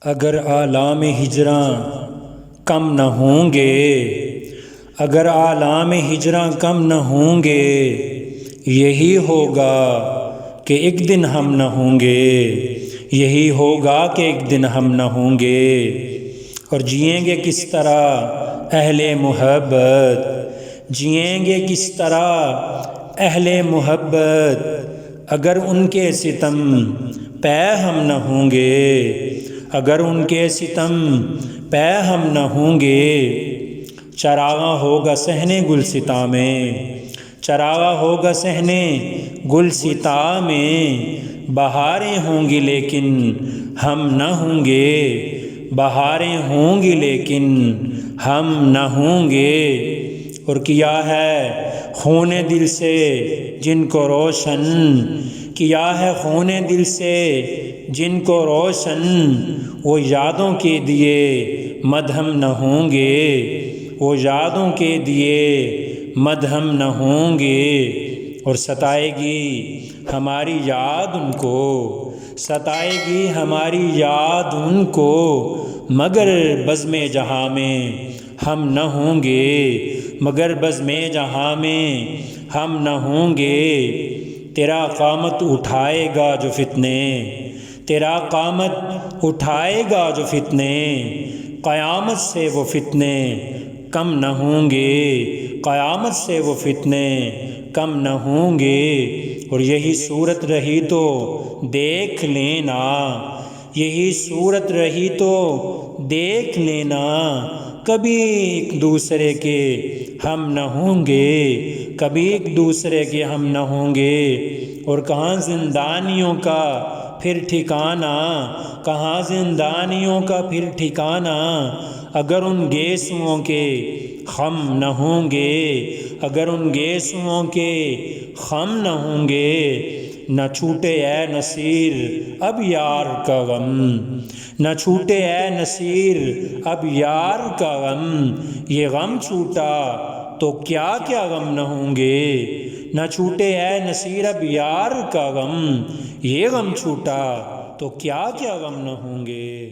اگر آلام ہجراں کم نہ ہوں گے، اگر آلام ہجراں کم نہ ہوں گے، یہی ہوگا کہ ایک دن ہم نہ ہوں گے، یہی ہوگا کہ ایک دن ہم نہ ہوں گے۔ اور جئیں گے کس طرح اہل محبت، جئیں گے کس طرح اہل محبت، اگر ان کے ستم پہ ہم نہ ہوں گے، اگر ان کے ستم پہ ہم نہ ہوں گے۔ چراغاں ہوگا صحن گلستاں میں، چراغاں ہوگا صحن گلستاں میں، بہاریں ہوں گی لیکن ہم نہ ہوں گے، بہاریں ہوں گی لیکن ہم نہ ہوں گے۔ اور کیا ہے خون دل سے جن کو روشن، کیا ہے خون دل سے جن کو روشن، وہ یادوں کے دیے مدھم نہ ہوں گے، وہ یادوں کے دیے مدھم نہ ہوں گے۔ اور ستائے گی ہماری یاد ان کو، ستائے گی ہماری یاد ان کو، مگر بزم جہاں میں ہم نہ ہوں گے، مگر بزم جہاں میں ہم نہ ہوں گے۔ تیرا قامت اٹھائے گا جو فتنے، تیرا قامت اٹھائے گا جو فتنے، قیامت سے وہ فتنے کم نہ ہوں گے، قیامت سے وہ فتنے کم نہ ہوں گے۔ اور یہی صورت رہی تو دیکھ لینا، یہی صورت رہی تو دیکھ لینا، کبھی ایک دوسرے کے ہم نہ ہوں گے، کبھی ایک دوسرے کے ہم نہ ہوں گے۔ اور کہاں زندانیوں کا پھر ٹھکانہ، کہاں زندانیوں کا پھر ٹھکانہ، اگر ان گیسوؤں کے خم نہ ہوں گے، اگر ان گیسوؤں کے خم نہ ہوں گے۔ نہ چھوٹے اے نصیر اب یار کا غم، نہ چھوٹے اے نصیر اب یار کا غم، یہ غم چھوٹا تو کیا کیا غم نہ ہوں گے، نہ چھوٹے اے نصیر اب یار کا غم، یہ غم چھوٹا تو کیا کیا غم نہ ہوں گے۔